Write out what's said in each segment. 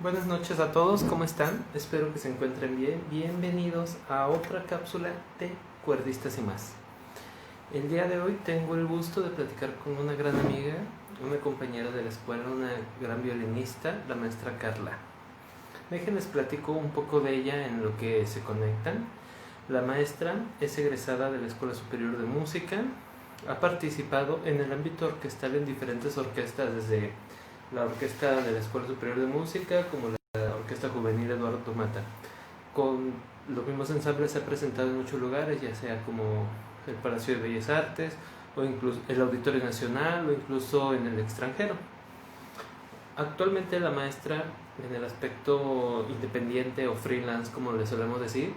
Buenas noches a todos, ¿cómo están? Espero que se encuentren bien. Bienvenidos a otra cápsula de Cuerdistas y más. El día de hoy tengo el gusto de platicar con una gran amiga, una compañera de la escuela, una gran violinista, la maestra Carla. Déjenles platico un poco de ella en lo que se conectan. La maestra es egresada de la Escuela Superior de Música, ha participado en el ámbito orquestal en diferentes orquestas, desde la orquesta de la Escuela Superior de Música como la Orquesta Juvenil Eduardo Mata. Con los mismos ensambles se ha presentado en muchos lugares, ya sea como el Palacio de Bellas Artes o incluso el Auditorio Nacional o incluso en el extranjero. Actualmente la maestra, en el aspecto independiente o freelance como le solemos decir,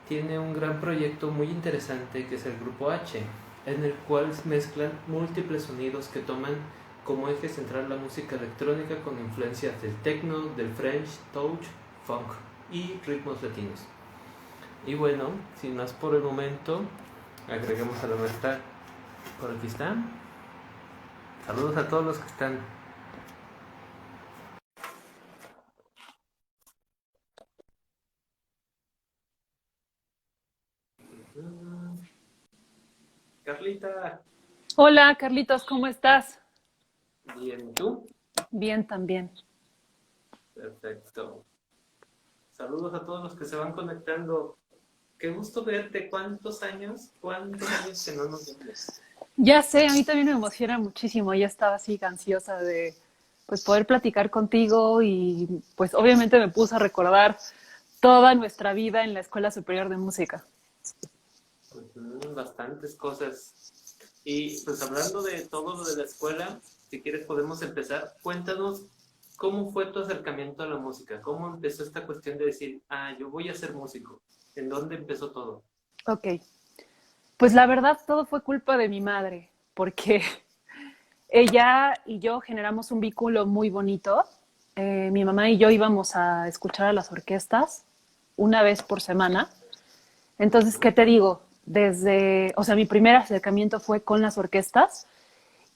tiene un gran proyecto muy interesante que es el Grupo H, en el cual mezclan múltiples sonidos que toman como eje central la música electrónica con influencias del techno, del French, touch, funk y ritmos latinos. Y bueno, sin más por el momento, agreguemos a la maestra. Por aquí está. Saludos a todos los que están. Carlita. Hola, Carlitos, ¿cómo estás? Bien, ¿y tú? Bien, también. Perfecto. Saludos a todos los que se van conectando. Qué gusto verte. ¿Cuántos años? ¿Cuántos años que no nos vemos? Ya sé, a mí también me emociona muchísimo. Ya estaba así ansiosa de pues poder platicar contigo y pues obviamente me puse a recordar toda nuestra vida en la Escuela Superior de Música. Bastantes cosas. Y pues hablando de todo lo de la escuela, si quieres podemos empezar. Cuéntanos cómo fue tu acercamiento a la música, cómo empezó esta cuestión de decir, yo voy a ser músico. ¿En dónde empezó todo? Ok, pues la verdad todo fue culpa de mi madre, porque ella y yo generamos un vínculo muy bonito. Mi mamá y yo íbamos a escuchar a las orquestas una vez por semana. Entonces, ¿qué te digo? Mi primer acercamiento fue con las orquestas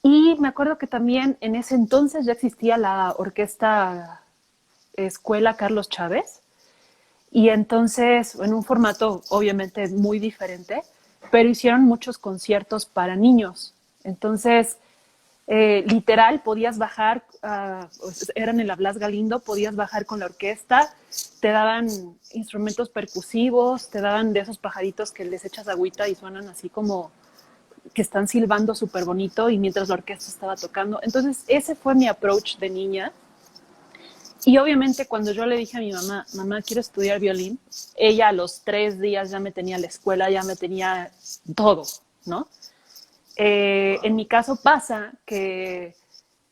y me acuerdo que también en ese entonces ya existía la orquesta Escuela Carlos Chávez y entonces en un formato obviamente muy diferente, pero hicieron muchos conciertos para niños. Entonces, literal, podías bajar, eran en la Blas Galindo, podías bajar con la orquesta, te daban instrumentos percusivos, te daban de esos pajaritos que les echas agüita y suenan así como que están silbando súper bonito y mientras la orquesta estaba tocando. Entonces, ese fue mi approach de niña. Y obviamente cuando yo le dije a mi mamá, mamá, quiero estudiar violín, ella a los 3 días ya me tenía la escuela, ya me tenía todo, ¿no? En mi caso pasa que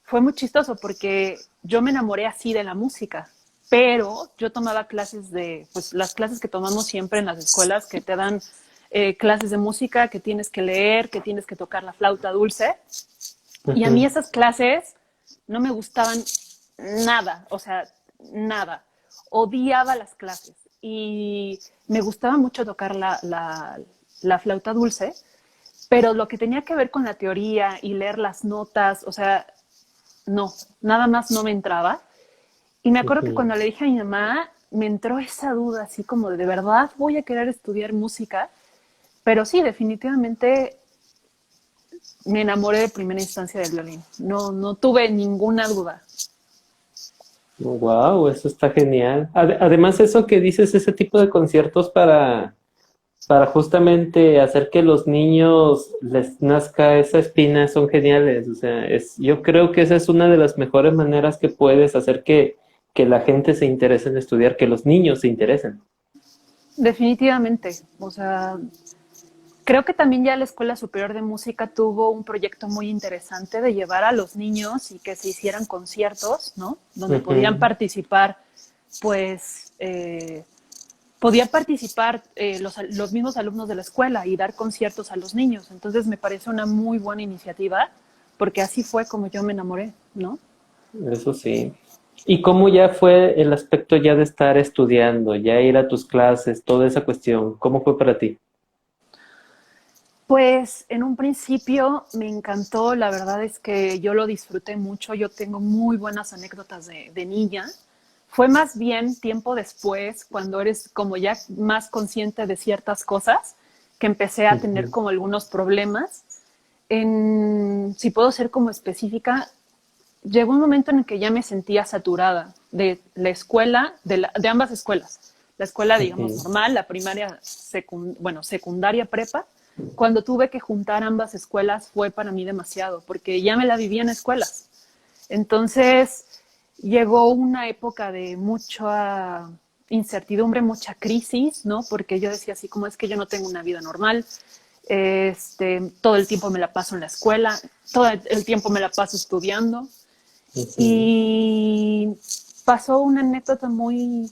fue muy chistoso porque yo me enamoré así de la música, pero yo tomaba clases pues las clases que tomamos siempre en las escuelas que te dan clases de música, que tienes que leer, que tienes que tocar la flauta dulce. Y a mí esas clases no me gustaban nada, o sea, nada. Odiaba las clases y me gustaba mucho tocar la flauta dulce, pero lo que tenía que ver con la teoría y leer las notas, o sea, no, nada más no me entraba. Y me acuerdo que cuando le dije a mi mamá, me entró esa duda, así como de verdad voy a querer estudiar música, pero sí, definitivamente me enamoré de primera instancia del violín. No, no tuve ninguna duda. Wow, eso está genial. Además, eso que dices, ese tipo de conciertos para justamente hacer que los niños les nazca esa espina son geniales. O sea, yo creo que esa es una de las mejores maneras que puedes hacer que la gente se interese en estudiar, que los niños se interesen. Definitivamente. O sea, creo que también ya la Escuela Superior de Música tuvo un proyecto muy interesante de llevar a los niños y que se hicieran conciertos, ¿no? Donde podían Ujú. participar, pues, podían participar los mismos alumnos de la escuela y dar conciertos a los niños. Entonces me parece una muy buena iniciativa porque así fue como yo me enamoré, ¿no? Eso sí. ¿Y cómo ya fue el aspecto ya de estar estudiando, ya ir a tus clases, toda esa cuestión? ¿Cómo fue para ti? Pues en un principio me encantó, la verdad es que yo lo disfruté mucho, yo tengo muy buenas anécdotas de niña. fue más bien tiempo después, cuando eres como ya más consciente de ciertas cosas, que empecé a tener como algunos problemas. Si puedo ser como específica, llegó un momento en el que ya me sentía saturada de la escuela, de ambas escuelas. La escuela, digamos, normal, la primaria, secundaria, prepa. Cuando tuve que juntar ambas escuelas fue para mí demasiado, porque ya me la vivía en escuelas. Entonces llegó una época de mucha incertidumbre, mucha crisis, ¿no? Porque yo decía así como es que yo no tengo una vida normal, todo el tiempo me la paso en la escuela, todo el tiempo me la paso estudiando. Y pasó una anécdota muy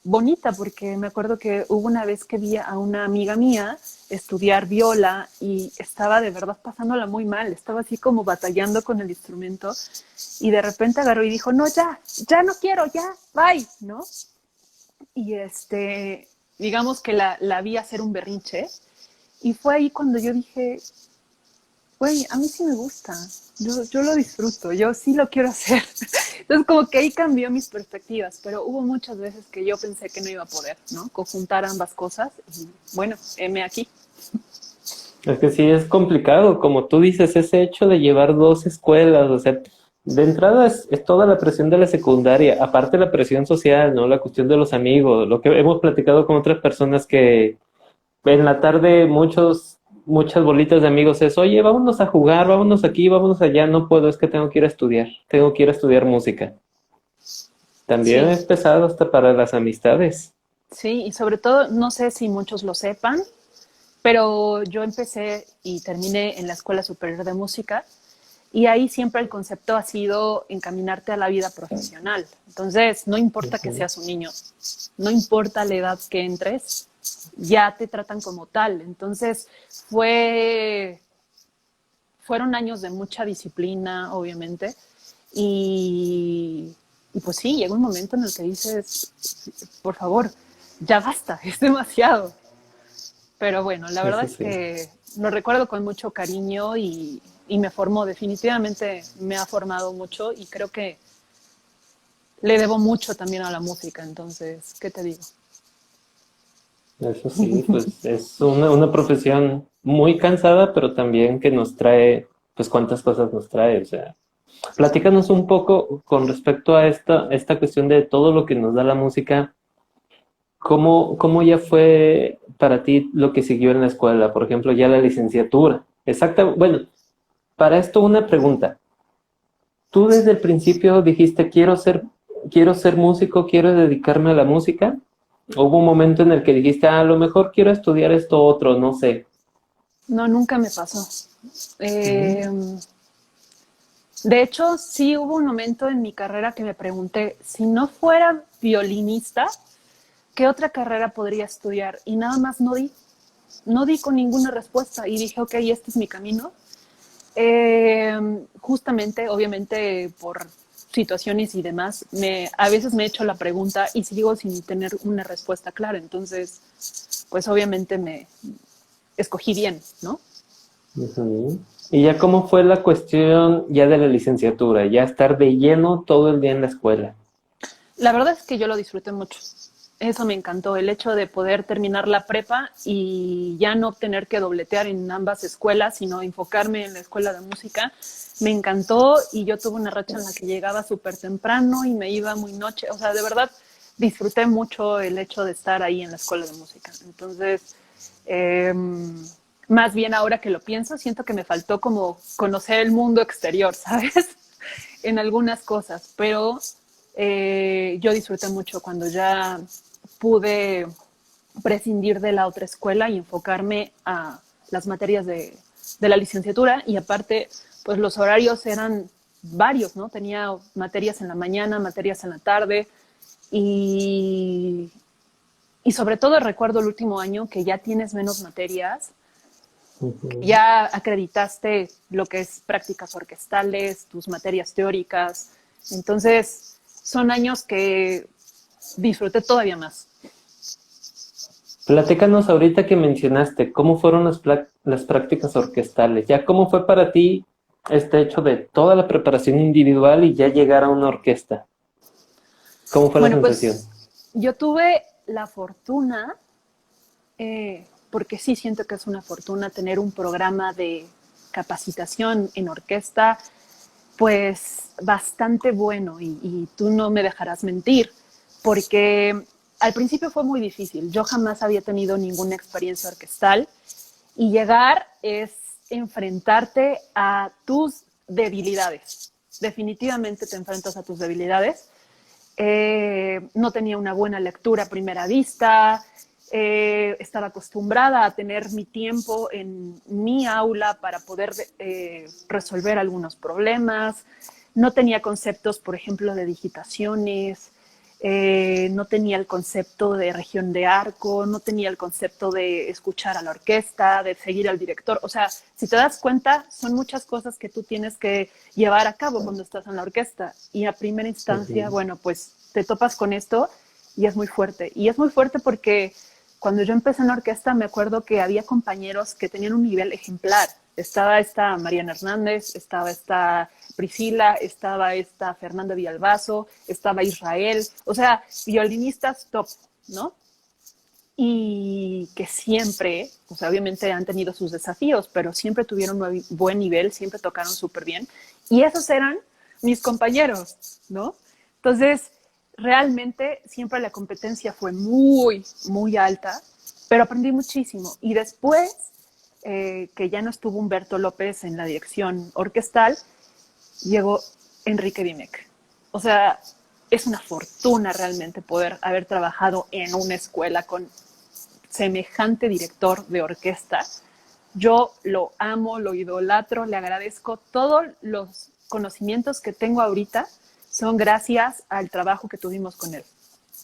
bonita, porque me acuerdo que hubo una vez que vi a una amiga mía estudiar viola y estaba de verdad pasándola muy mal, estaba así como batallando con el instrumento y de repente agarró y dijo, no, ya no quiero, ya, bye, ¿no? Y digamos que la vi hacer un berrinche y fue ahí cuando yo dije, güey, a mí sí me gusta, yo lo disfruto, yo sí lo quiero hacer. Entonces como que ahí cambió mis perspectivas, pero hubo muchas veces que yo pensé que no iba a poder, ¿no? Conjuntar ambas cosas y bueno, heme aquí. Es que sí es complicado, como tú dices, ese hecho de llevar dos escuelas, o sea, de entrada es toda la presión de la secundaria, aparte la presión social, ¿no? La cuestión de los amigos, lo que hemos platicado con otras personas que en la tarde muchas bolitas de amigos es, oye, vámonos a jugar, vámonos aquí, vámonos allá, no puedo, es que tengo que ir a estudiar música. También Sí, es pesado hasta para las amistades. sí, y sobre todo, no sé si muchos lo sepan, pero yo empecé y terminé en la Escuela Superior de Música y ahí siempre el concepto ha sido encaminarte a la vida profesional. Entonces, no importa que seas un niño, no importa la edad que entres, ya te tratan como tal. Entonces, fueron años de mucha disciplina, obviamente, y pues sí, llega un momento en el que dices, por favor, ya basta, es demasiado. Pero bueno, la verdad Eso es sí. que lo recuerdo con mucho cariño y me formó, definitivamente me ha formado mucho y creo que le debo mucho también a la música, entonces, ¿qué te digo? Eso sí, pues es una profesión muy cansada, pero también que nos trae, pues cuántas cosas nos trae. O sea, platícanos un poco con respecto a esta cuestión de todo lo que nos da la música. ¿Cómo ya fue para ti lo que siguió en la escuela? Por ejemplo, ya la licenciatura. Exacta, bueno, para esto una pregunta. ¿Tú desde el principio dijiste quiero ser músico, quiero dedicarme a la música? ¿O hubo un momento en el que dijiste, a lo mejor quiero estudiar esto otro, no sé? No, nunca me pasó. Ujú. Eh, de hecho, sí hubo un momento en mi carrera que me pregunté, si no fuera violinista, ¿qué otra carrera podría estudiar? Y nada más no di con ninguna respuesta y dije, ok, este es mi camino. Justamente, obviamente, por situaciones y demás, a veces me he hecho la pregunta y sigo sin tener una respuesta clara. Entonces, pues obviamente me escogí bien, ¿no? Ujú. ¿Y ya cómo fue la cuestión ya de la licenciatura? Ya estar de lleno todo el día en la escuela. La verdad es que yo lo disfruté mucho. Eso me encantó, el hecho de poder terminar la prepa y ya no tener que dobletear en ambas escuelas, sino enfocarme en la escuela de música. Me encantó y yo tuve una racha en la que llegaba súper temprano y me iba muy noche. O sea, de verdad disfruté mucho el hecho de estar ahí en la escuela de música. Entonces, eh, más bien ahora que lo pienso, siento que me faltó como conocer el mundo exterior, ¿sabes? En algunas cosas, pero yo disfruté mucho cuando ya pude prescindir de la otra escuela y enfocarme a las materias de la licenciatura y aparte, pues los horarios eran varios, ¿no? Tenía materias en la mañana, materias en la tarde y, y sobre todo recuerdo el último año que ya tienes menos materias, que Ujú. ya acreditaste lo que es prácticas orquestales, tus materias teóricas, entonces son años que disfruté todavía más. Platícanos ahorita que mencionaste, ¿cómo fueron las prácticas orquestales? ¿Ya cómo fue para ti este hecho de toda la preparación individual y ya llegar a una orquesta? ¿Cómo fue la Bueno, sensación? pues yo tuve la fortuna, porque sí siento que es una fortuna tener un programa de capacitación en orquesta, pues bastante bueno y tú no me dejarás mentir, porque al principio fue muy difícil. Yo jamás había tenido ninguna experiencia orquestal y llegar es enfrentarte a tus debilidades. Definitivamente te enfrentas a tus debilidades. No tenía una buena lectura a primera vista, estaba acostumbrada a tener mi tiempo en mi aula para poder resolver algunos problemas, no tenía conceptos, por ejemplo, de digitaciones, no tenía el concepto de región de arco, no tenía el concepto de escuchar a la orquesta, de seguir al director. O sea, si te das cuenta, son muchas cosas que tú tienes que llevar a cabo cuando estás en la orquesta. Y a primera instancia, bueno, pues te topas con esto y es muy fuerte. Y es muy fuerte porque cuando yo empecé en la orquesta me acuerdo que había compañeros que tenían un nivel ejemplar. Estaba esta Mariana Hernández, estaba esta Priscila, estaba esta Fernanda Villalbazo, estaba Israel, o sea, violinistas top, ¿no? Y que siempre, o sea, obviamente han tenido sus desafíos, pero siempre tuvieron un buen nivel, siempre tocaron súper bien. Y esos eran mis compañeros, ¿no? Entonces, realmente siempre la competencia fue muy, muy alta, pero aprendí muchísimo. Y después, que ya no estuvo Humberto López en la dirección orquestal, llegó Enrique Dimec. O sea, es una fortuna realmente poder haber trabajado en una escuela con semejante director de orquesta. Yo lo amo, lo idolatro, le agradezco. Todos los conocimientos que tengo ahorita son gracias al trabajo que tuvimos con él.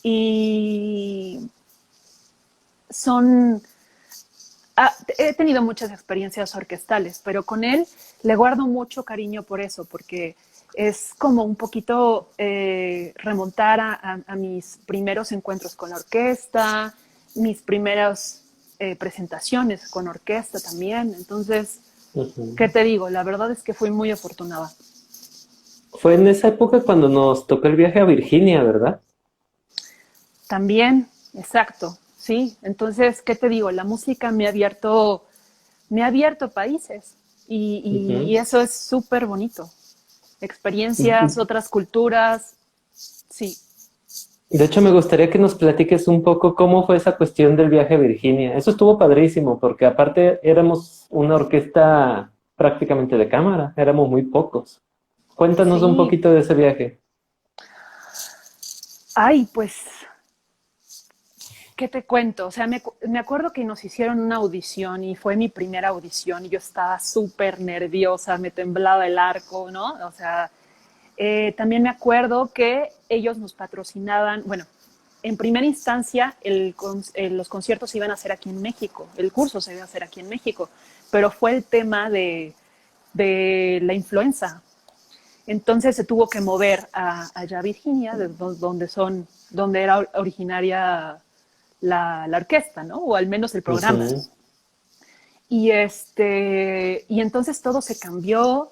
Y son... he tenido muchas experiencias orquestales, pero con él le guardo mucho cariño por eso, porque es como un poquito remontar a mis primeros encuentros con la orquesta, mis primeras presentaciones con orquesta también. Entonces, ¿qué te digo? La verdad es que fui muy afortunada. Fue en esa época cuando nos tocó el viaje a Virginia, ¿verdad? También, exacto, sí. Entonces, ¿qué te digo? La música me ha abierto países y eso es súper bonito. Experiencias, otras culturas, sí. De hecho, me gustaría que nos platiques un poco cómo fue esa cuestión del viaje a Virginia. Eso estuvo padrísimo, porque aparte éramos una orquesta prácticamente de cámara, éramos muy pocos. Cuéntanos un Sí. poquito de ese viaje. Ay, pues, ¿qué te cuento? O sea, me acuerdo que nos hicieron una audición y fue mi primera audición y yo estaba súper nerviosa, me temblaba el arco, ¿no? O sea, también me acuerdo que ellos nos patrocinaban, bueno, en primera instancia los conciertos se iban a hacer aquí en México, el curso se iba a hacer aquí en México, pero fue el tema de la influenza. Entonces se tuvo que mover allá a Virginia, donde era originaria la orquesta, ¿no? O al menos el programa. Ujú. Y entonces todo se cambió.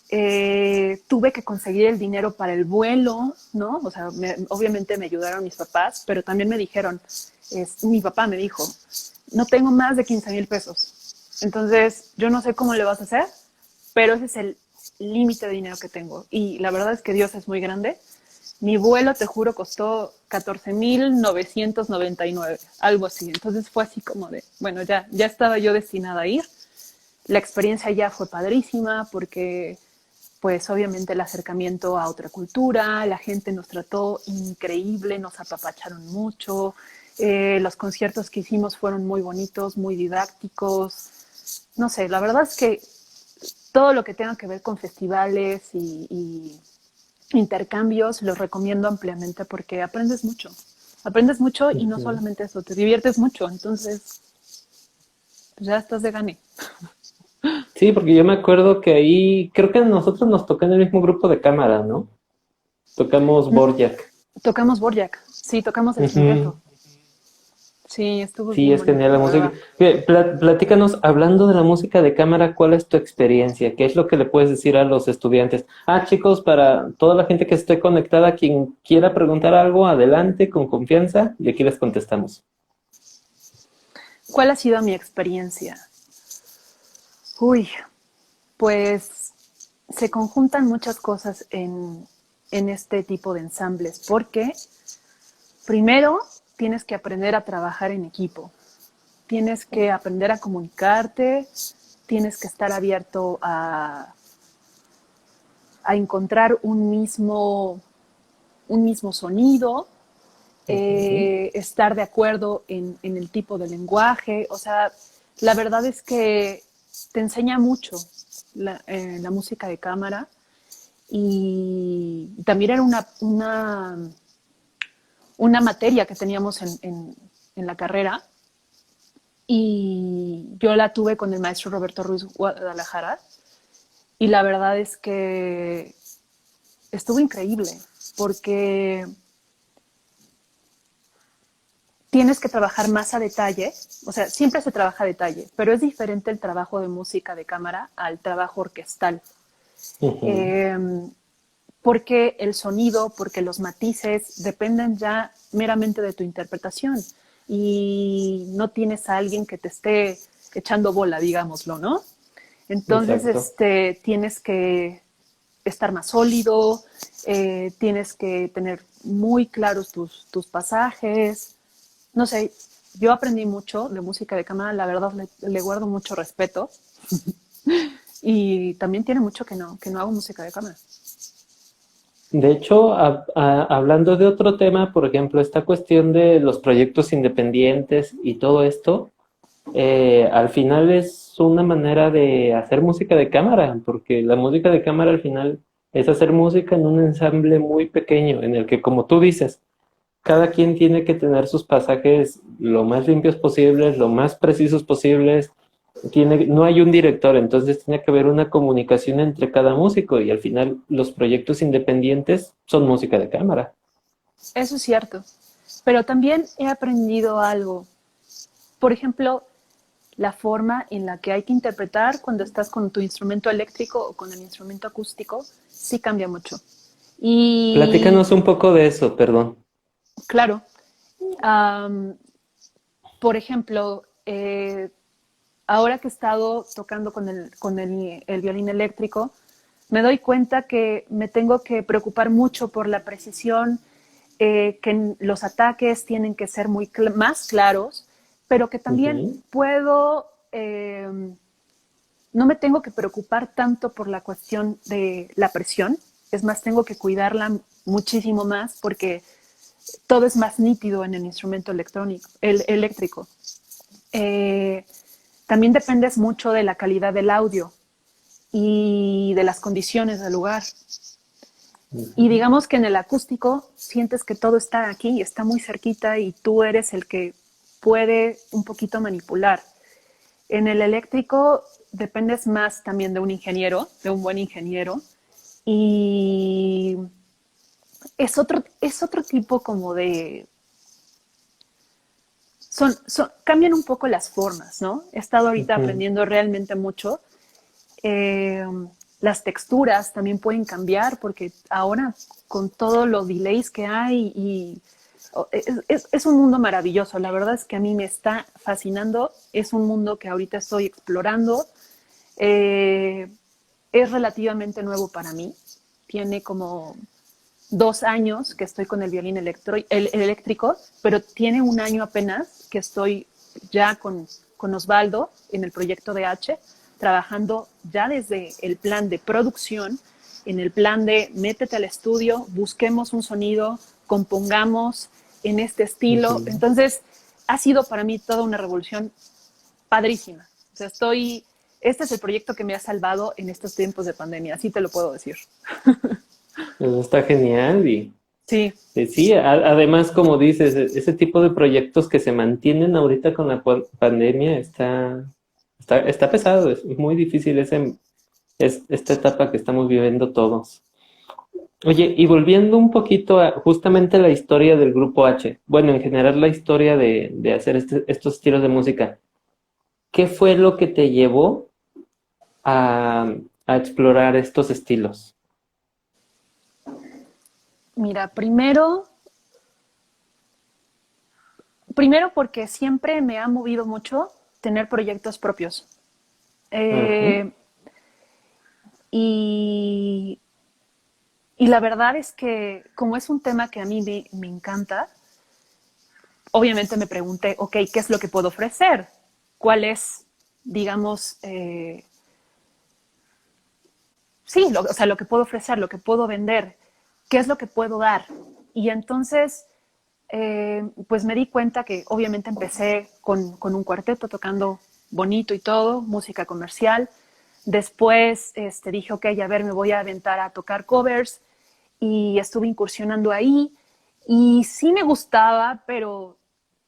Tuve que conseguir el dinero para el vuelo, ¿no? O sea, obviamente me ayudaron mis papás, pero también me dijeron, mi papá me dijo, no tengo más de 15,000 pesos. Entonces, yo no sé cómo le vas a hacer, pero ese es el límite de dinero que tengo. Y la verdad es que Dios es muy grande. Mi vuelo, te juro, costó 14,999, algo así. Entonces fue así como de, bueno, ya estaba yo destinada a ir. La experiencia ya fue padrísima porque, pues obviamente el acercamiento a otra cultura, la gente nos trató increíble, nos apapacharon mucho. Los conciertos que hicimos fueron muy bonitos, muy didácticos. No sé, la verdad es que todo lo que tenga que ver con festivales y intercambios los recomiendo ampliamente porque aprendes mucho. Aprendes mucho y no Ujú. solamente eso, te diviertes mucho. Entonces, pues ya estás de gane. Sí, porque yo me acuerdo que ahí, creo que a nosotros nos tocó en el mismo grupo de cámara, ¿no? Tocamos Borjak. Tocamos Borjak, sí, tocamos el Ujú. quinteto. Sí, estuvo Sí, bien es genial bonito, la la música. verdad. Platícanos, hablando de la música de cámara, ¿cuál es tu experiencia? ¿Qué es lo que le puedes decir a los estudiantes? Ah, chicos, para toda la gente que esté conectada, quien quiera preguntar algo, adelante, con confianza, y aquí les contestamos. ¿Cuál ha sido mi experiencia? Uy, pues se conjuntan muchas cosas en este tipo de ensambles, porque primero tienes que aprender a trabajar en equipo, tienes que aprender a comunicarte, tienes que estar abierto a encontrar un mismo sonido, Ujú. estar de acuerdo en el tipo de lenguaje. O sea, la verdad es que te enseña mucho la música de cámara y también era una materia que teníamos en la carrera y yo la tuve con el maestro Roberto Ruiz Guadalajara y la verdad es que estuvo increíble porque tienes que trabajar más a detalle, o sea, siempre se trabaja a detalle, pero es diferente el trabajo de música de cámara al trabajo orquestal. Ujú. Eh, porque el sonido, porque los matices dependen ya meramente de tu interpretación y no tienes a alguien que te esté echando bola, digámoslo, ¿no? Entonces, Exacto. tienes que estar más sólido, tienes que tener muy claros tus pasajes. No sé, yo aprendí mucho de música de cámara, la verdad le guardo mucho respeto y también tiene mucho que no hago música de cámara. De hecho, hablando de otro tema, por ejemplo, esta cuestión de los proyectos independientes y todo esto, al final es una manera de hacer música de cámara, porque la música de cámara al final es hacer música en un ensamble muy pequeño, en el que, como tú dices, cada quien tiene que tener sus pasajes lo más limpios posibles, lo más precisos posibles. No hay un director, entonces tiene que haber una comunicación entre cada músico y al final los proyectos independientes son música de cámara. Eso es cierto, pero también he aprendido algo. Por ejemplo, la forma en la que hay que interpretar cuando estás con tu instrumento eléctrico o con el instrumento acústico sí cambia mucho. Y Platícanos un poco de eso, perdón. claro, um, por ejemplo, ahora que he estado tocando el violín eléctrico, me doy cuenta que me tengo que preocupar mucho por la precisión, que los ataques tienen que ser más claros, pero que también Ujú. puedo, no me tengo que preocupar tanto por la cuestión de la presión, es más, tengo que cuidarla muchísimo más porque todo es más nítido en el instrumento eléctrico. Eh, también dependes mucho de la calidad del audio y de las condiciones del lugar. Y Ujú. digamos que en el acústico sientes que todo está aquí, está muy cerquita y tú eres el que puede un poquito manipular. En el eléctrico dependes más también de un ingeniero, de un buen ingeniero, y es otro tipo como de... cambian un poco las formas, ¿no? He estado ahorita Ujú. aprendiendo realmente mucho. Eh, las texturas también pueden cambiar porque ahora con todos los delays que hay y es un mundo maravilloso. La verdad es que a mí me está fascinando. Es un mundo que ahorita estoy explorando. Eh, es relativamente nuevo para mí. Tiene como 2 años que estoy con el violín eléctrico, pero tiene un año apenas que estoy ya con Osvaldo en el proyecto de H, trabajando ya desde el plan de producción, en el plan de métete al estudio, busquemos un sonido, compongamos en este estilo. Ujú. Entonces, ha sido para mí toda una revolución padrísima. O sea, este es el proyecto que me ha salvado en estos tiempos de pandemia, así te lo puedo decir. Eso está genial y Sí, sí, además, como dices, ese tipo de proyectos que se mantienen ahorita con la pandemia está pesado, es muy difícil esta etapa que estamos viviendo todos. Oye, y volviendo un poquito a justamente la historia del grupo H, bueno, en general la historia de hacer estos estilos de música, ¿qué fue lo que te llevó a, a explorar estos estilos? Mira, primero porque siempre me ha movido mucho tener proyectos propios. Ujú, Eh, y, y la verdad es que como es un tema que a mí me encanta, obviamente me pregunté, ok, ¿qué es lo que puedo ofrecer? ¿Cuál es, digamos, sí, o sea, lo que puedo ofrecer, lo que puedo vender? ¿Qué es lo que puedo dar? Y entonces, pues me di cuenta que obviamente empecé con un cuarteto tocando bonito y todo, música comercial. Después dije, ok, a ver, me voy a aventar a tocar covers y estuve incursionando ahí. Y sí me gustaba, pero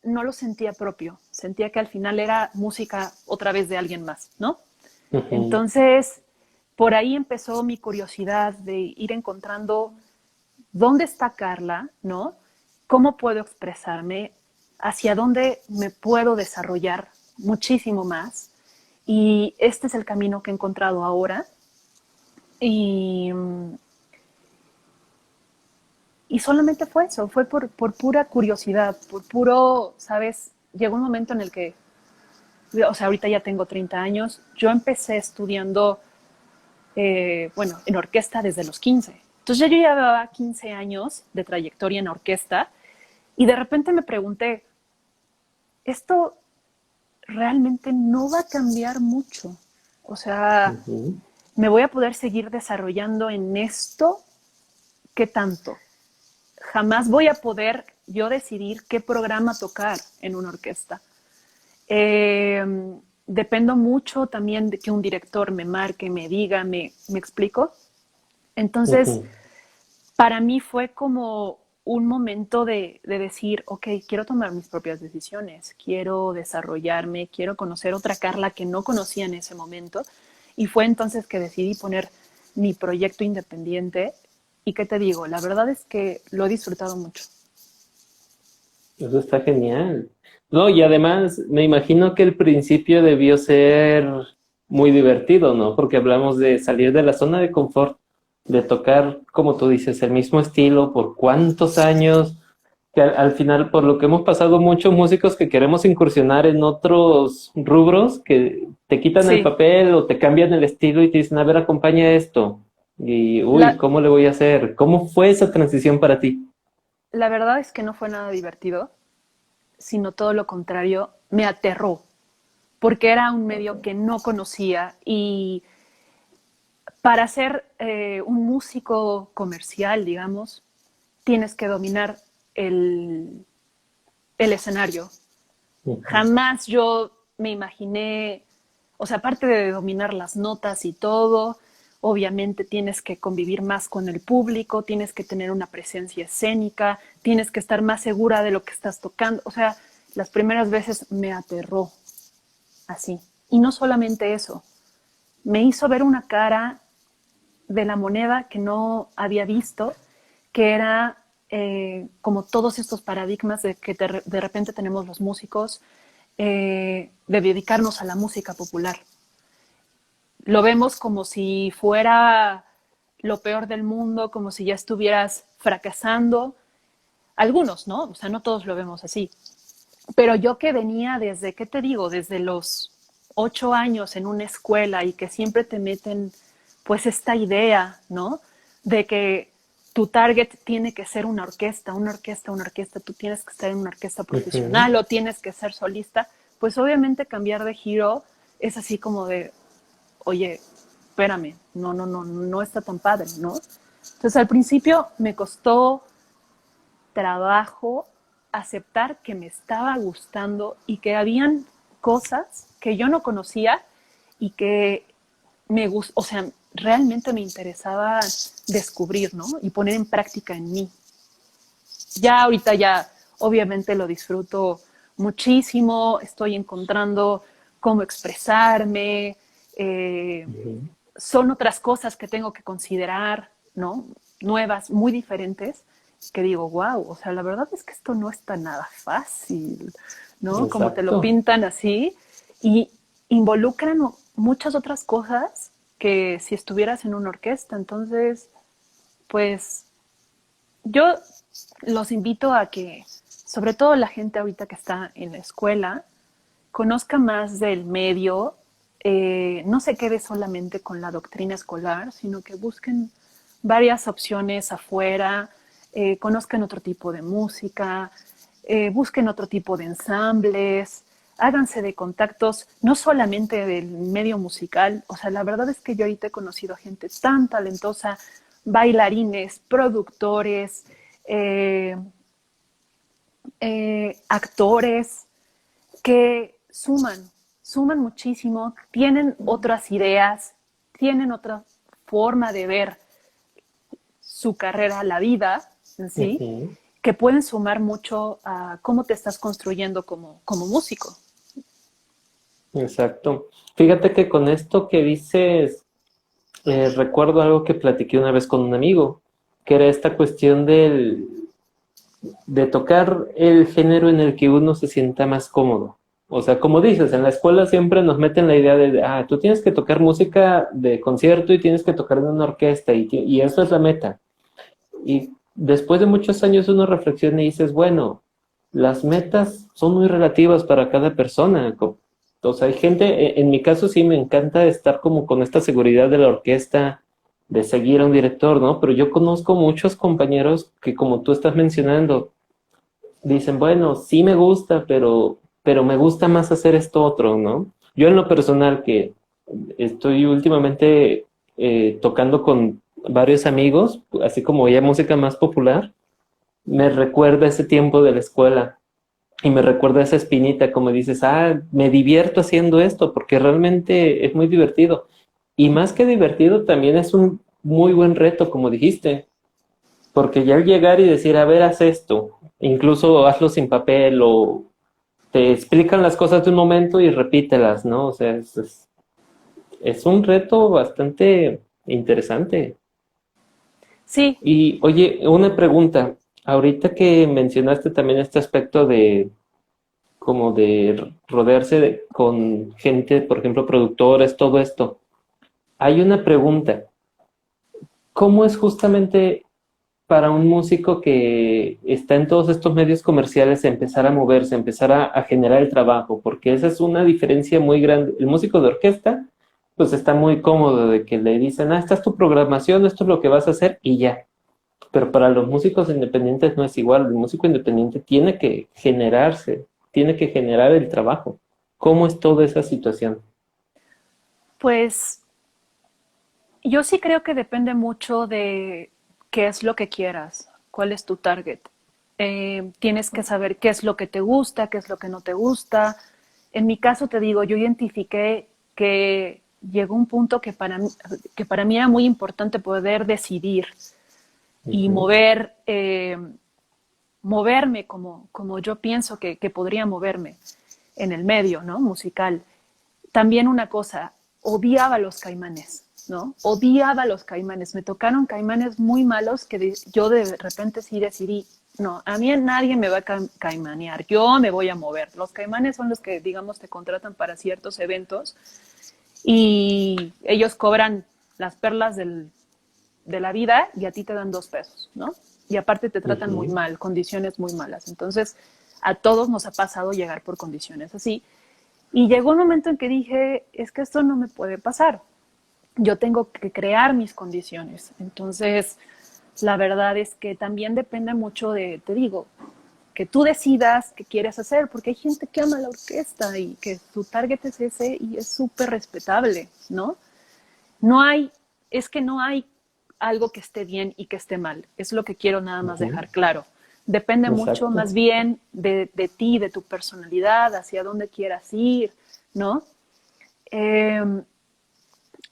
no lo sentía propio. Sentía que al final era música otra vez de alguien más, ¿no? ujú. Entonces, por ahí empezó mi curiosidad de ir encontrando dónde está Carla, ¿no? ¿Cómo puedo expresarme? ¿Hacia dónde me puedo desarrollar muchísimo más? Y este es el camino que he encontrado ahora. Y, y solamente fue eso, fue por pura curiosidad, por puro, ¿sabes? Llegó un momento en el que, o sea, ahorita ya tengo 30 años, yo empecé estudiando, bueno, en orquesta desde los 15. Entonces yo ya llevaba 15 años de trayectoria en orquesta y de repente me pregunté, ¿esto realmente no va a cambiar mucho? O sea, Ujú. ¿me voy a poder seguir desarrollando en esto? ¿Qué tanto? Jamás voy a poder yo decidir qué programa tocar en una orquesta. Eh, Dependo mucho también de que un director me marque, me diga, me explico. Entonces, Ujú. para mí fue como un momento de decir, ok, quiero tomar mis propias decisiones, quiero desarrollarme, quiero conocer otra Carla que no conocía en ese momento. Y fue entonces que decidí poner mi proyecto independiente. ¿Y qué te digo? La verdad es que lo he disfrutado mucho. Eso está genial. No, y además me imagino que el principio debió ser muy divertido, ¿no? Porque hablamos de salir de la zona de confort, de tocar, como tú dices, el mismo estilo por cuántos años, que al final, por lo que hemos pasado muchos músicos que queremos incursionar en otros rubros, que te quitan el Sí, papel o te cambian el estilo y te dicen, a ver, acompaña esto. Y, uy, la, ¿cómo le voy a hacer? ¿Cómo fue esa transición para ti? la verdad es que no fue nada divertido, sino todo lo contrario, me aterró, porque era un medio que no conocía y para ser un músico comercial, digamos, tienes que dominar el, el escenario. Ujú, Jamás yo me imaginé, o sea, aparte de dominar las notas y todo, obviamente tienes que convivir más con el público, tienes que tener una presencia escénica, tienes que estar más segura de lo que estás tocando. O sea, las primeras veces me aterró así. Y no solamente eso, me hizo ver una cara de la moneda que no había visto, que era como todos estos paradigmas de que de repente tenemos los músicos de dedicarnos a la música popular. Lo vemos como si fuera lo peor del mundo, como si ya estuvieras fracasando. Algunos, ¿no? O sea, no todos lo vemos así. Pero yo que venía desde, ¿qué te digo? Desde los 8 años en una escuela y que siempre te meten pues esta idea, ¿no? De que tu target tiene que ser una orquesta, una orquesta, una orquesta, tú tienes que estar en una orquesta ujú. profesional o tienes que ser solista, pues obviamente cambiar de giro es así como de, oye, espérame, no está tan padre, ¿no? Entonces al principio me costó trabajo aceptar que me estaba gustando y que habían cosas que yo no conocía y que me gustó, o sea, realmente me interesaba descubrir, ¿no? Y poner en práctica en mí. Ya ahorita ya obviamente lo disfruto muchísimo, estoy encontrando cómo expresarme, eh, Ujú. son otras cosas que tengo que considerar, ¿no? nuevas, muy diferentes, que digo, wow, o sea, la verdad es que esto no está nada fácil, ¿no? Como te lo Exacto. pintan así, y involucran muchas otras cosas que si estuvieras en una orquesta. Entonces, pues yo los invito a que, sobre todo la gente ahorita que está en la escuela, conozca más del medio, no se quede solamente con la doctrina escolar, sino que busquen varias opciones afuera, conozcan otro tipo de música, busquen otro tipo de ensambles, háganse de contactos, no solamente del medio musical. O sea, la verdad es que yo ahorita he conocido a gente tan talentosa, bailarines, productores, eh, actores, que suman muchísimo, tienen otras ideas, tienen otra forma de ver su carrera, la vida en sí, Ujú. que pueden sumar mucho a cómo te estás construyendo como músico. Exacto. Fíjate que con esto que dices, recuerdo algo que platiqué una vez con un amigo, que era esta cuestión de tocar el género en el que uno se sienta más cómodo. O sea, como dices, en la escuela siempre nos meten la idea de, tú tienes que tocar música de concierto y tienes que tocar en una orquesta y eso es la meta. Y después de muchos años uno reflexiona y dices, bueno, las metas son muy relativas para cada persona. O sea, hay gente, en mi caso sí me encanta estar como con esta seguridad de la orquesta, de seguir a un director, ¿no? Pero yo conozco muchos compañeros que como tú estás mencionando, dicen, bueno, sí me gusta, pero me gusta más hacer esto otro, ¿no? Yo en lo personal que estoy últimamente tocando con varios amigos, así como ya música más popular, me recuerda ese tiempo de la escuela y me recuerda esa espinita, como dices, me divierto haciendo esto porque realmente es muy divertido. Y más que divertido, también es un muy buen reto, como dijiste, porque ya al llegar y decir, a ver, haz esto, incluso hazlo sin papel o te explican las cosas de un momento y repítelas, ¿no? O sea, es un reto bastante interesante. Sí, Y oye, una pregunta. Ahorita que mencionaste también este aspecto de como de rodearse con gente, por ejemplo, productores, todo esto. Hay una pregunta. ¿Cómo es justamente para un músico que está en todos estos medios comerciales empezar a moverse, empezar a generar el trabajo? Porque esa es una diferencia muy grande. El músico de orquesta, pues está muy cómodo de que le dicen, esta es tu programación, esto es lo que vas a hacer y ya. Pero para los músicos independientes no es igual. El músico independiente tiene que generarse, tiene que generar el trabajo. ¿Cómo es toda esa situación? pues yo sí creo que depende mucho de qué es lo que quieras, cuál es tu target. Tienes que saber qué es lo que te gusta, qué es lo que no te gusta. En mi caso te digo, yo identifiqué que llegó un punto que para mí era muy importante poder decidir y Ujú, moverme como yo pienso que podría moverme en el medio, ¿no? Musical. También una cosa, odiaba los Caimanes, ¿no? Odiaba los Caimanes. Me tocaron Caimanes muy malos que yo de repente sí decidí, no, a mí nadie me va a caimanear, yo me voy a mover. Los Caimanes son los que, digamos, te contratan para ciertos eventos y ellos cobran las perlas de la vida y a ti te dan 2 pesos, ¿no? Y aparte te tratan muy ujú. mal, condiciones muy malas. Entonces, a todos nos ha pasado llegar por condiciones así. Y llegó un momento en que dije, es que esto no me puede pasar. Yo tengo que crear mis condiciones. Entonces, la verdad es que también depende mucho de, te digo, que tú decidas qué quieres hacer, porque hay gente que ama la orquesta y que su target es ese y es súper respetable, ¿no? No hay, es que no hay algo que esté bien y que esté mal. Es lo que quiero nada más Ujú, dejar claro. Depende mucho exacto. más bien de ti, de tu personalidad, hacia dónde quieras ir, ¿no? Eh,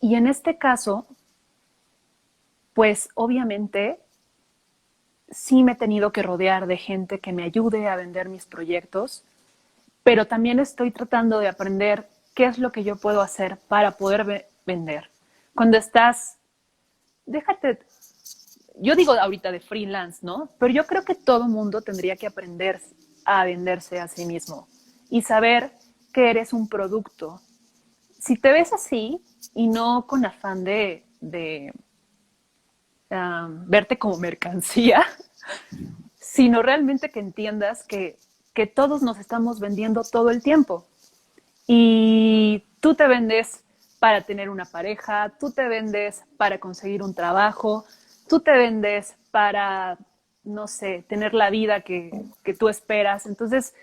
y en este caso, pues obviamente sí me he tenido que rodear de gente que me ayude a vender mis proyectos, pero también estoy tratando de aprender qué es lo que yo puedo hacer para poder vender. Cuando estás, déjate, yo digo ahorita de freelance, ¿no? Pero yo creo que todo mundo tendría que aprender a venderse a sí mismo y saber que eres un producto. Si te ves así y no con afán de verte como mercancía, sino realmente que entiendas que todos nos estamos vendiendo todo el tiempo. Y tú te vendes para tener una pareja, tú te vendes para conseguir un trabajo, tú te vendes para, no sé, tener la vida que tú esperas. Entonces,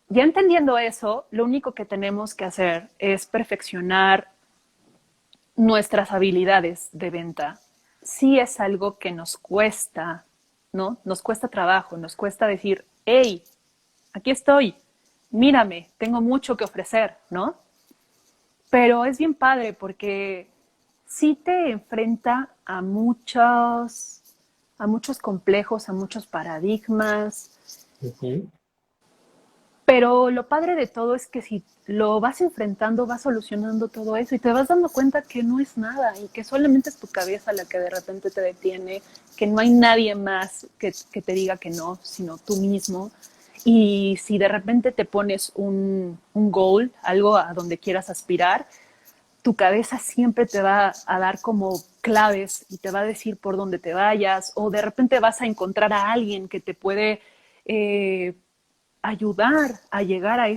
ya entendiendo eso, lo único que tenemos que hacer es perfeccionar nuestras habilidades de venta. Sí es algo que nos cuesta, ¿no? Nos cuesta trabajo, nos cuesta decir, hey, aquí estoy, mírame, tengo mucho que ofrecer, ¿no? Pero es bien padre porque sí te enfrenta a muchos complejos, a muchos paradigmas, Ujú. pero lo padre de todo es que si lo vas enfrentando, vas solucionando todo eso y te vas dando cuenta que no es nada y que solamente es tu cabeza la que de repente te detiene, que no hay nadie más que te diga que no, sino tú mismo. Y si de repente te pones un goal, algo a donde quieras aspirar, tu cabeza siempre te va a dar como claves y te va a decir por dónde te vayas, o de repente vas a encontrar a alguien que te puede eh, ayudar a llegar a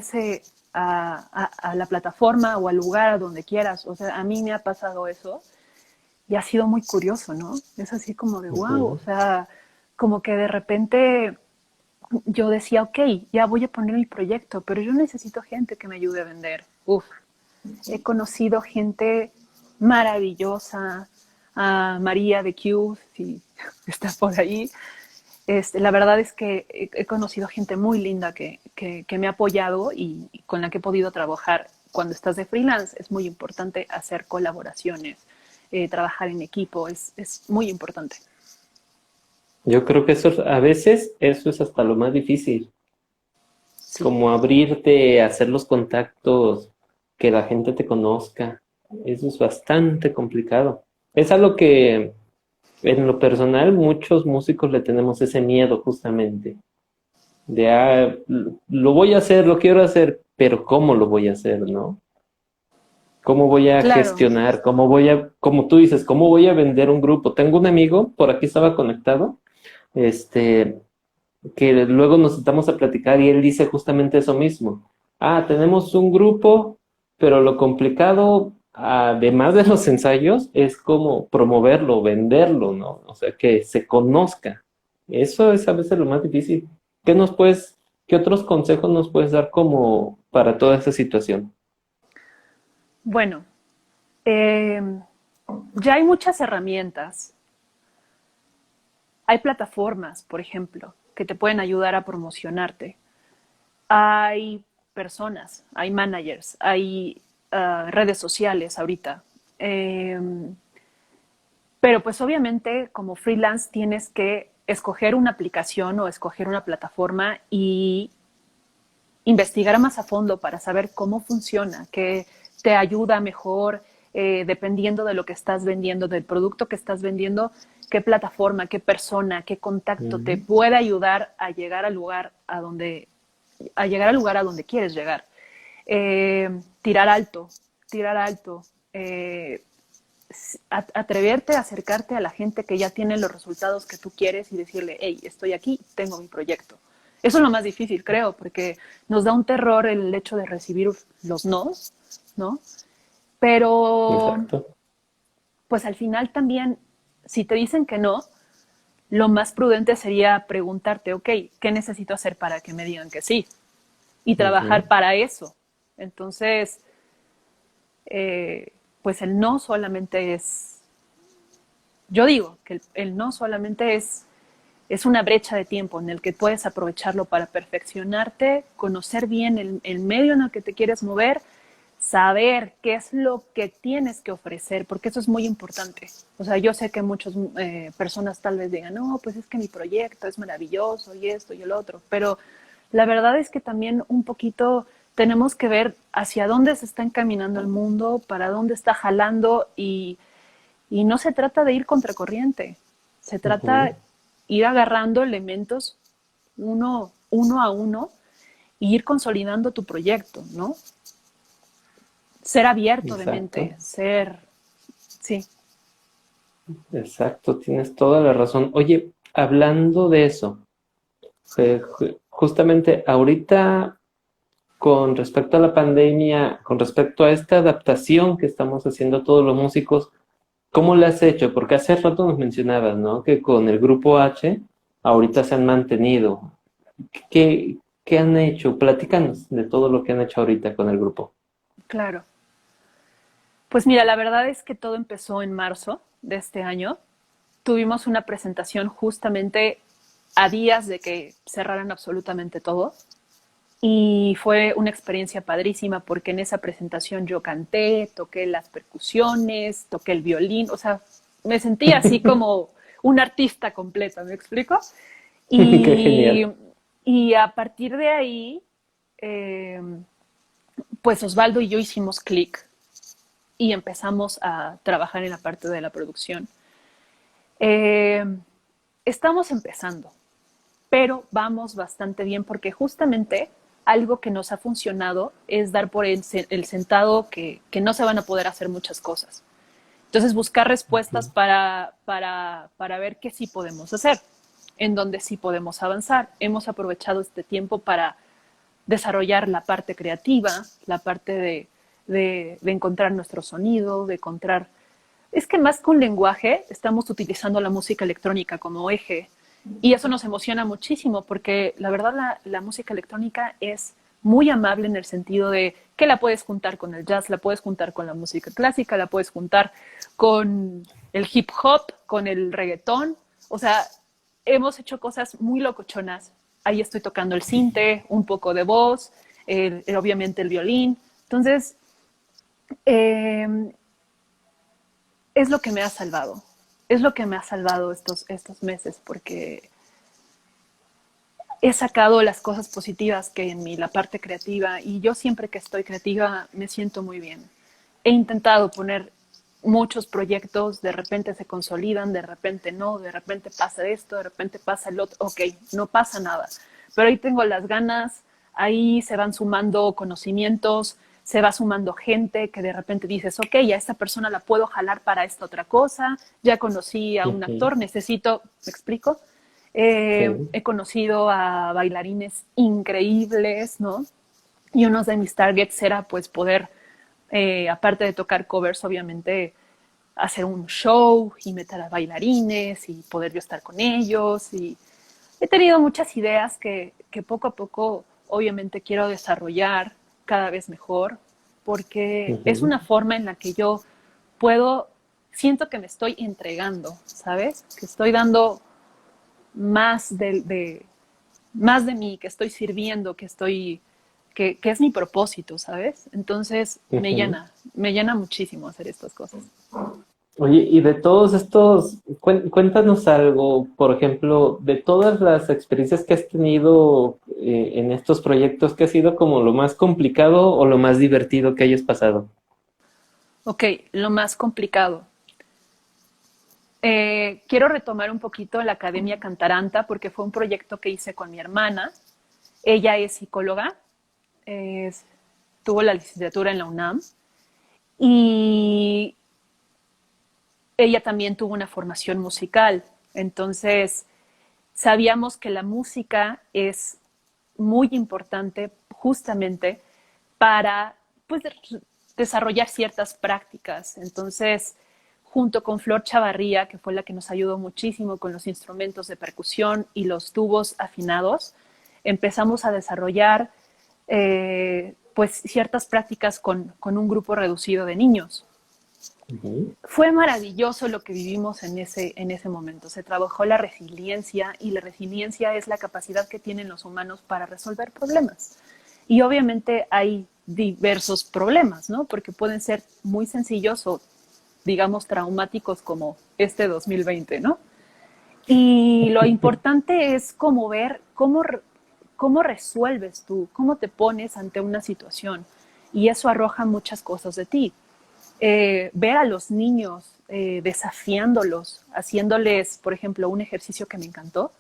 a la plataforma o al lugar a donde quieras. O sea, a mí me ha pasado eso y ha sido muy curioso, ¿no? Es así como de wow, o Ujú. sea, como que de repente yo decía, ok, ya voy a poner mi proyecto, pero yo necesito gente que me ayude a vender. Uf, he conocido gente maravillosa, a María de Q, si está por ahí. La verdad es que he conocido gente muy linda que me ha apoyado y con la que he podido trabajar. Cuando estás de freelance es muy importante hacer colaboraciones, trabajar en equipo, es muy importante. Yo creo que a veces eso es hasta lo más difícil, Sí, como abrirte, hacer los contactos, que la gente te conozca. Eso es bastante complicado. Es algo que en lo personal muchos músicos le tenemos ese miedo justamente, de lo voy a hacer, lo quiero hacer, pero ¿cómo lo voy a hacer, no? ¿Cómo voy a claro. gestionar? ¿Cómo voy como tú dices, cómo voy a vender un grupo? Tengo un amigo, por aquí estaba conectado, este, que luego nos sentamos a platicar y él dice justamente eso mismo. Ah, tenemos un grupo, pero lo complicado, además de los ensayos, es como promoverlo, venderlo, ¿no? O sea, que se conozca. Eso es a veces lo más difícil. ¿Qué nos puedes, qué otros consejos nos puedes dar como para toda esa situación? Bueno, eh, ya hay muchas herramientas. Hay plataformas, por ejemplo, que te pueden ayudar a promocionarte. Hay personas, hay managers, hay redes sociales ahorita. Eh, pero pues obviamente como freelance tienes que escoger una aplicación o escoger una plataforma y investigar más a fondo para saber cómo funciona, qué te ayuda mejor, dependiendo de lo que estás vendiendo, del producto que estás vendiendo, qué plataforma, qué persona, qué contacto te Ujú. puede ayudar a llegar al lugar a llegar al lugar a donde quieres llegar. Tirar alto, tirar alto. Atreverte a acercarte a la gente que ya tiene los resultados que tú quieres y decirle, hey, estoy aquí, tengo mi proyecto. Eso es lo más difícil, creo, porque nos da un terror el hecho de recibir los nos, ¿no? Pero, Exacto. pues al final también, si te dicen que no, lo más prudente sería preguntarte, ok, ¿qué necesito hacer para que me digan que sí? Y trabajar Ujú. para eso. Entonces, pues el no solamente es, yo digo que el no solamente es una brecha de tiempo en el que puedes aprovecharlo para perfeccionarte, conocer bien el medio en el que te quieres mover, saber qué es lo que tienes que ofrecer, porque eso es muy importante. O sea, yo sé que muchas personas tal vez digan, no, pues es que mi proyecto es maravilloso y esto y el otro, pero la verdad es que también un poquito tenemos que ver hacia dónde se está encaminando el mundo, para dónde está jalando y no se trata de ir contracorriente, Se Ujú. trata ir agarrando elementos uno a uno e ir consolidando tu proyecto, ¿no? Ser abierto de mente, Exacto, sí. exacto, tienes toda la razón. Oye, hablando de eso, justamente ahorita con respecto a la pandemia, con respecto a esta adaptación que estamos haciendo todos los músicos, ¿cómo lo has hecho? Porque hace rato nos mencionabas, ¿no? Que con el grupo H ahorita se han mantenido. ¿Qué han hecho? Platícanos de todo lo que han hecho ahorita con el grupo. Claro. Pues mira, la verdad es que todo empezó en marzo de este año. Tuvimos una presentación justamente a días de que cerraran absolutamente todo. Y fue una experiencia padrísima porque en esa presentación yo canté, toqué las percusiones, toqué el violín, o sea, me sentí así como un artista completa, ¿me explico? Qué Y, genial. y a partir de ahí, eh, pues Osvaldo y yo hicimos clic y empezamos a trabajar en la parte de la producción. Eh, Estamos empezando, pero vamos bastante bien porque justamente algo que nos ha funcionado es dar por el sentado que no se van a poder hacer muchas cosas. Entonces, buscar respuestas para ver qué sí podemos hacer, en donde sí podemos avanzar. Hemos aprovechado este tiempo para desarrollar la parte creativa, la parte de encontrar nuestro sonido, de encontrar... Es que más que un lenguaje, estamos utilizando la música electrónica como eje y eso nos emociona muchísimo porque la verdad la música electrónica es muy amable en el sentido de que la puedes juntar con el jazz, la puedes juntar con la música clásica, la puedes juntar con el hip hop, con el reggaetón. O sea, hemos hecho cosas muy locochonas. Ahí estoy tocando el cinte, un poco de voz, obviamente el violín. Entonces, eh, es lo que me ha salvado. Es lo que me ha salvado estos meses porque he sacado las cosas positivas que en mí, la parte creativa, y yo siempre que estoy creativa me siento muy bien. He intentado poner muchos proyectos, de repente se consolidan, de repente no, de repente pasa esto, de repente pasa el otro, ok, no pasa nada, pero ahí tengo las ganas, ahí se van sumando conocimientos, se va sumando gente que de repente dices, ok, a esta persona la puedo jalar para esta otra cosa, ya conocí a un Ujú. actor, necesito, ¿me explico? Sí. He conocido a bailarines increíbles, ¿no? Y uno de mis targets era pues poder, aparte de tocar covers, obviamente hacer un show y meter a bailarines y poder yo estar con ellos. Y he tenido muchas ideas que poco a poco obviamente quiero desarrollar cada vez mejor porque es Ujú. una forma en la que yo puedo, siento que me estoy entregando, ¿sabes? Que estoy dando más más de mí, que estoy sirviendo, que es mi propósito, ¿sabes? Entonces Ujú. me llena muchísimo hacer estas cosas. Oye, y de todos estos, cuéntanos algo, por ejemplo, de todas las experiencias que has tenido en estos proyectos, ¿qué ha sido como lo más complicado o lo más divertido que hayas pasado? Ok, lo más complicado. Quiero retomar un poquito la Academia Cantaranta porque fue un proyecto que hice con mi hermana. Ella es psicóloga, es, tuvo la licenciatura en la UNAM y ella también tuvo una formación musical. Entonces, sabíamos que la música es muy importante justamente para pues, desarrollar ciertas prácticas. Entonces, junto con Flor Chavarría, que fue la que nos ayudó muchísimo con los instrumentos de percusión y los tubos afinados, empezamos a desarrollar pues ciertas prácticas con un grupo reducido de niños. Ujú. Fue maravilloso lo que vivimos en ese momento. Se trabajó la resiliencia y la resiliencia es la capacidad que tienen los humanos para resolver problemas. Y obviamente hay diversos problemas, ¿no? Porque pueden ser muy sencillos o, digamos, traumáticos como este 2020, ¿no? Y lo importante es como ver cómo resuelves tú, cómo te pones ante una situación. Y eso arroja muchas cosas de ti ver a los niños desafiándolos, haciéndoles, por ejemplo, un ejercicio que me encantó,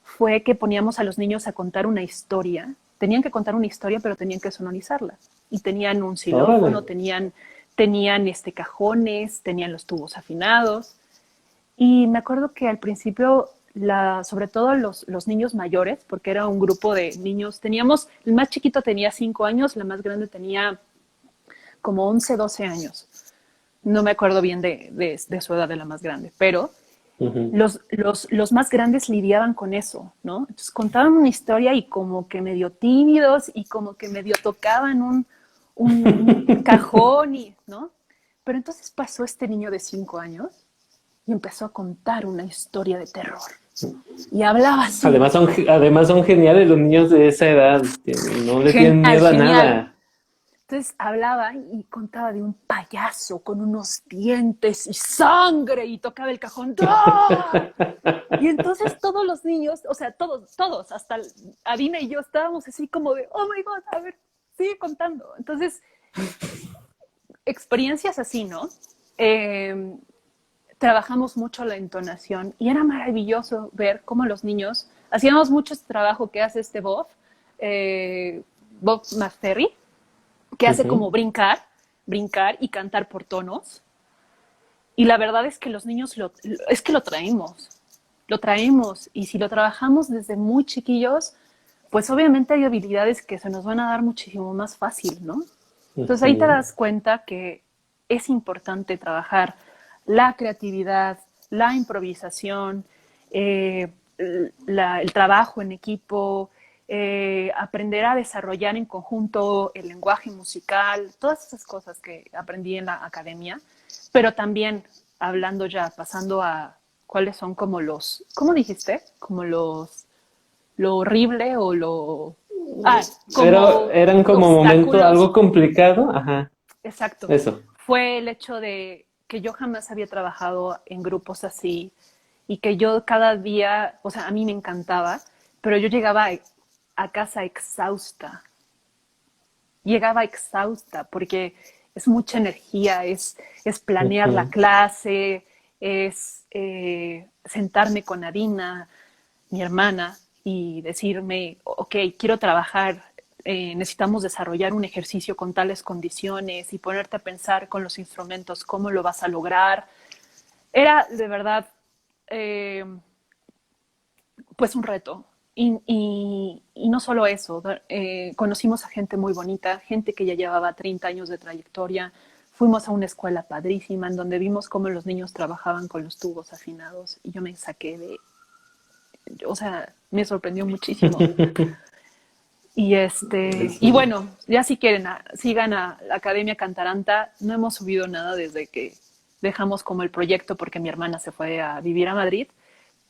fue que poníamos a los niños a contar una historia. Tenían que contar una historia, pero tenían que sonorizarla. Y tenían un xilófono, Órale. tenían cajones, tenían los tubos afinados. Y me acuerdo que al principio, sobre todo los niños mayores, porque era un grupo de niños, el más chiquito tenía 5 años, la más grande tenía como 11, 12 años. No me acuerdo bien de su edad de la más grande, pero Ujú. los más grandes lidiaban con eso, ¿no? Entonces contaban una historia y como que medio tímidos y como que medio tocaban un cajón, ¿no? Pero entonces pasó este niño de 5 años y empezó a contar una historia de terror. Y hablaba así, Además son geniales los niños de esa edad, no le tienen genial, miedo a genial. nada. Entonces hablaba y contaba de un payaso con unos dientes y sangre y tocaba el cajón. ¡Ah! Y entonces todos los niños, o sea, todos, hasta Adina y yo estábamos así como de, oh my God, a ver, sigue contando. Entonces, experiencias así, ¿no? Eh, Trabajamos mucho la entonación y era maravilloso ver cómo los niños, hacíamos mucho este trabajo que hace Bob McFerry, que hace como Ujú. brincar y cantar por tonos. Y la verdad es que los niños es que lo traemos y si lo trabajamos desde muy chiquillos, pues obviamente hay habilidades que se nos van a dar muchísimo más fácil, ¿no? Entonces ahí te Ujú. das cuenta que es importante trabajar la creatividad, la improvisación, eh, el trabajo en equipo, aprender a desarrollar en conjunto el lenguaje musical, todas esas cosas que aprendí en la academia, pero también hablando ya, pasando a cuáles son como ¿cómo dijiste? Como lo horrible o Pero como eran como momento obstáculos. algo complicado, ajá, Exacto. eso. Fue el hecho de que yo jamás había trabajado en grupos así y que yo cada día, o sea, a mí me encantaba, pero yo a casa exhausta. Llegaba exhausta porque es mucha energía, es planear la Ujú. clase, es sentarme con Adina, mi hermana, y decirme, ok, quiero trabajar, necesitamos desarrollar un ejercicio con tales condiciones y ponerte a pensar con los instrumentos cómo lo vas a lograr. Era de verdad, eh, pues un reto. Y no solo eso, conocimos a gente muy bonita, gente que ya llevaba 30 años de trayectoria. Fuimos a una escuela padrísima en donde vimos cómo los niños trabajaban con los tubos afinados y yo me saqué o sea, me sorprendió muchísimo. Y Sí. bueno, ya si quieren, sigan a la Academia Cantaranta. No hemos subido nada desde que dejamos como el proyecto porque mi hermana se fue a vivir a Madrid.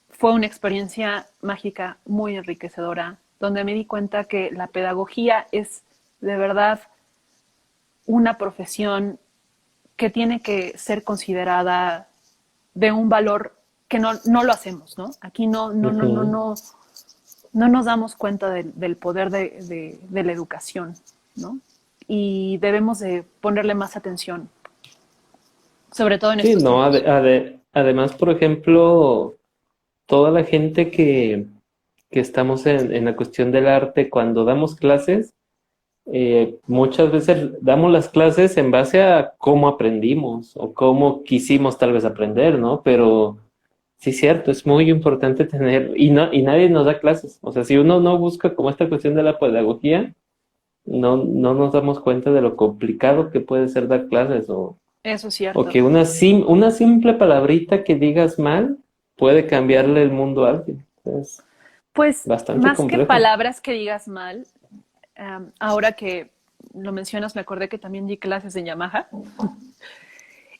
Fue una experiencia mágica, muy enriquecedora, donde me di cuenta que la pedagogía es de verdad una profesión que tiene que ser considerada de un valor que no lo hacemos, ¿no? Aquí Ujú. no nos damos cuenta del poder de la educación, ¿no? Y debemos de ponerle más atención, sobre todo en Sí, estos no, tiempos. además, por ejemplo, toda la gente que estamos en la cuestión del arte, cuando damos clases, muchas veces damos las clases en base a cómo aprendimos o cómo quisimos tal vez aprender, ¿no? Pero sí, cierto, es muy importante tener, y nadie nos da clases. O sea, si uno no busca como esta cuestión de la pedagogía, no nos damos cuenta de lo complicado que puede ser dar clases Eso es o cierto. que una simple palabrita que digas mal puede cambiarle el mundo a alguien. Es Pues bastante más que complejo. palabras que digas mal, ahora que lo mencionas, me acordé que también di clases en Yamaha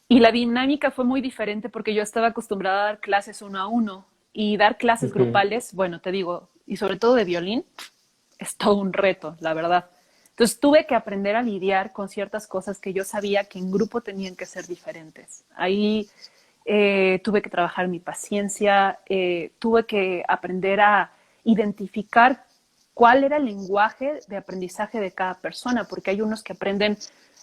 y la dinámica fue muy diferente porque yo estaba acostumbrada a dar clases uno a uno y dar clases Ujú. grupales, bueno, te digo, y sobre todo de violín, es todo un reto, la verdad. Entonces tuve que aprender a lidiar con ciertas cosas que yo sabía que en grupo tenían que ser diferentes. Ahí tuve que trabajar mi paciencia, tuve que aprender a identificar cuál era el lenguaje de aprendizaje de cada persona, porque hay unos que aprenden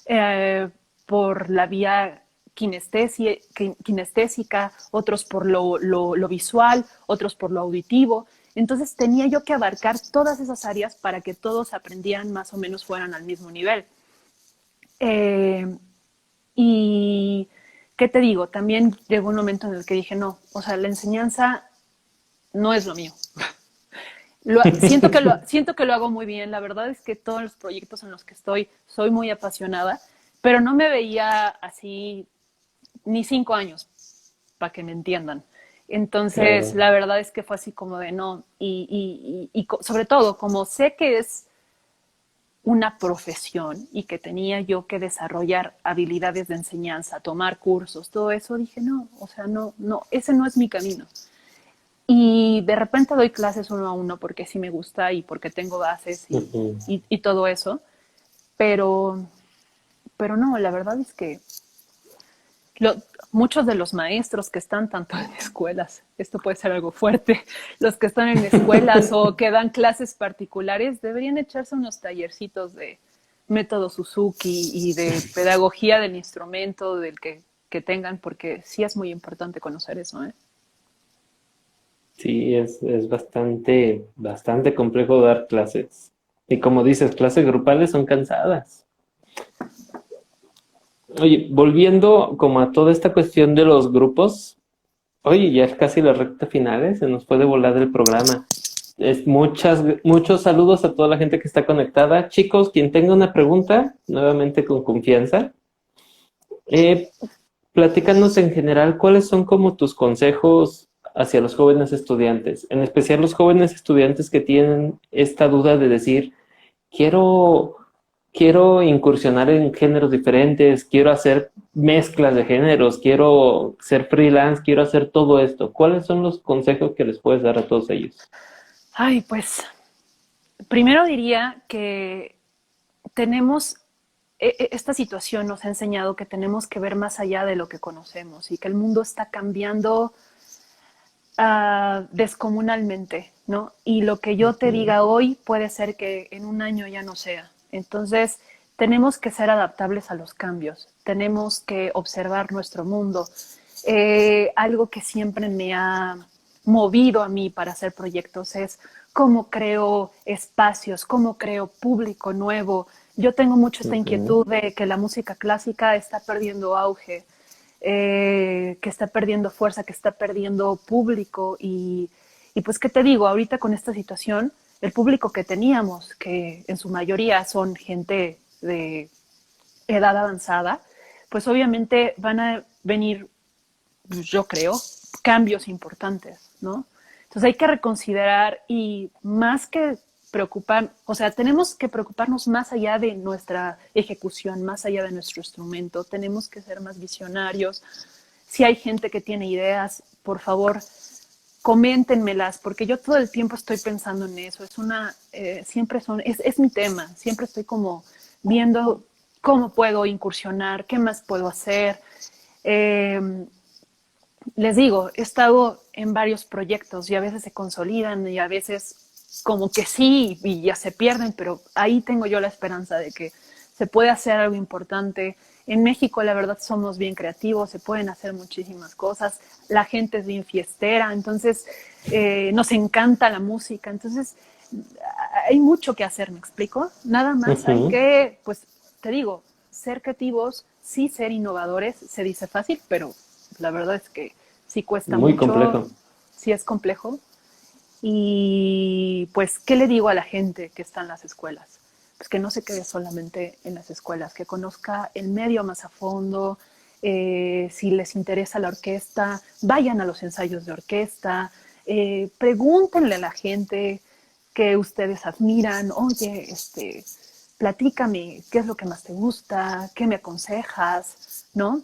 eh, por la vía kinestésica, otros por lo visual, otros por lo auditivo. Entonces tenía yo que abarcar todas esas áreas para que todos aprendieran más o menos fueran al mismo nivel. Y, ¿qué te digo? También llegó un momento en el que dije, no, o sea, la enseñanza no es lo mío. Siento que lo hago muy bien. La verdad es que todos los proyectos en los que estoy soy muy apasionada, pero no me veía así ni 5 años, para que me entiendan. Entonces, Claro. la verdad es que fue así como de no. Y sobre todo, como sé que es una profesión y que tenía yo que desarrollar habilidades de enseñanza, tomar cursos, todo eso, dije, no, o sea, no, ese no es mi camino. Y de repente doy clases uno a uno porque sí me gusta y porque tengo bases Ujú. y todo eso, pero, pero no, la verdad es que lo, muchos de los maestros que están tanto en escuelas, esto puede ser algo fuerte, los que están en escuelas o que dan clases particulares deberían echarse unos tallercitos de método Suzuki y de pedagogía del instrumento del que tengan, porque sí es muy importante conocer eso, ¿eh? Sí, es bastante complejo dar clases. Y como dices, clases grupales son cansadas. Oye, volviendo como a toda esta cuestión de los grupos, oye, ya es casi la recta final, ¿eh? Se nos puede volar el programa. Muchos saludos a toda la gente que está conectada. Chicos, quien tenga una pregunta, nuevamente con confianza, eh, platícanos en general cuáles son como tus consejos hacia los jóvenes estudiantes, en especial los jóvenes estudiantes que tienen esta duda de decir, quiero, quiero incursionar en géneros diferentes, quiero hacer mezclas de géneros, quiero ser freelance, quiero hacer todo esto. ¿Cuáles son los consejos que les puedes dar a todos ellos? Ay, pues primero diría que tenemos, esta situación nos ha enseñado que tenemos que ver más allá de lo que conocemos y que el mundo está cambiando descomunalmente, ¿no? Y lo que yo te Ujú, diga hoy puede ser que en un año ya no sea. Entonces, tenemos que ser adaptables a los cambios, tenemos que observar nuestro mundo. Algo que siempre me ha movido a mí para hacer proyectos es cómo creo espacios, cómo creo público nuevo. Yo tengo mucho esta ujú. inquietud de que la música clásica está perdiendo auge, que está perdiendo fuerza, que está perdiendo público y pues, ¿qué te digo? Ahorita con esta situación, el público que teníamos, que en su mayoría son gente de edad avanzada, pues obviamente van a venir, yo creo, cambios importantes, ¿no? Entonces hay que reconsiderar y más que preocupar, o sea, tenemos que preocuparnos más allá de nuestra ejecución, más allá de nuestro instrumento, tenemos que ser más visionarios. Si hay gente que tiene ideas, por favor, coméntenmelas, porque yo todo el tiempo estoy pensando en eso. Siempre es mi tema, siempre estoy como viendo cómo puedo incursionar, qué más puedo hacer. Eh, Les digo, he estado en varios proyectos y a veces se consolidan y a veces como que sí y ya se pierden, pero ahí tengo yo la esperanza de que se puede hacer algo importante. En México, la verdad, somos bien creativos, se pueden hacer muchísimas cosas, la gente es bien fiestera, entonces nos encanta la música, entonces hay mucho que hacer, ¿me explico? Nada más hay Ujú. que, pues, te digo, ser creativos, sí ser innovadores, se dice fácil, pero la verdad es que sí cuesta Muy mucho, complejo. sí es complejo. Y pues, ¿qué le digo a la gente que está en las escuelas? Pues que no se quede solamente en las escuelas, que conozca el medio más a fondo. Si les interesa la orquesta, vayan a los ensayos de orquesta, pregúntenle a la gente que ustedes admiran, oye, platícame qué es lo que más te gusta, qué me aconsejas, ¿no?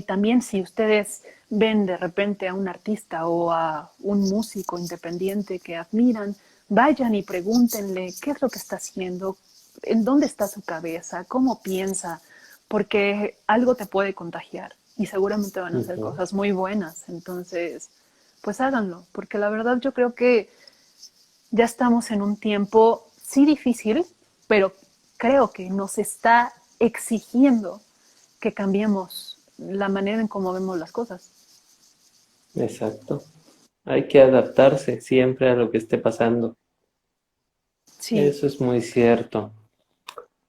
También si ustedes ven de repente a un artista o a un músico independiente que admiran, vayan y pregúntenle qué es lo que está haciendo, en dónde está su cabeza, cómo piensa, porque algo te puede contagiar y seguramente van a hacer Ujú. cosas muy buenas. Entonces, pues háganlo, porque la verdad yo creo que ya estamos en un tiempo, sí difícil, pero creo que nos está exigiendo que cambiemos la manera en cómo vemos las cosas. Exacto. Hay que adaptarse siempre a lo que esté pasando. Sí, Eso es muy cierto.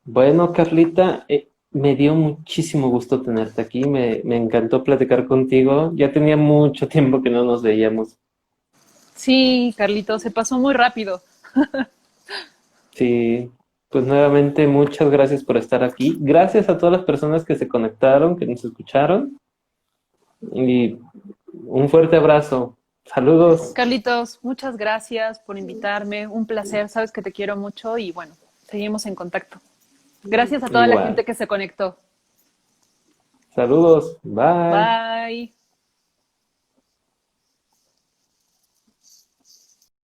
Bueno, Carlita, me dio muchísimo gusto tenerte aquí. Me encantó platicar contigo. Ya tenía mucho tiempo que no nos veíamos. sí, Carlito, se pasó muy rápido. Sí, pues nuevamente muchas gracias por estar aquí. Gracias a todas las personas que se conectaron, que nos escucharon. Y un fuerte abrazo. Saludos. Carlitos, muchas gracias por invitarme. Un placer, sabes que te quiero mucho y bueno, seguimos en contacto. Gracias a toda la Igual. gente que se conectó. Saludos. Bye. Bye.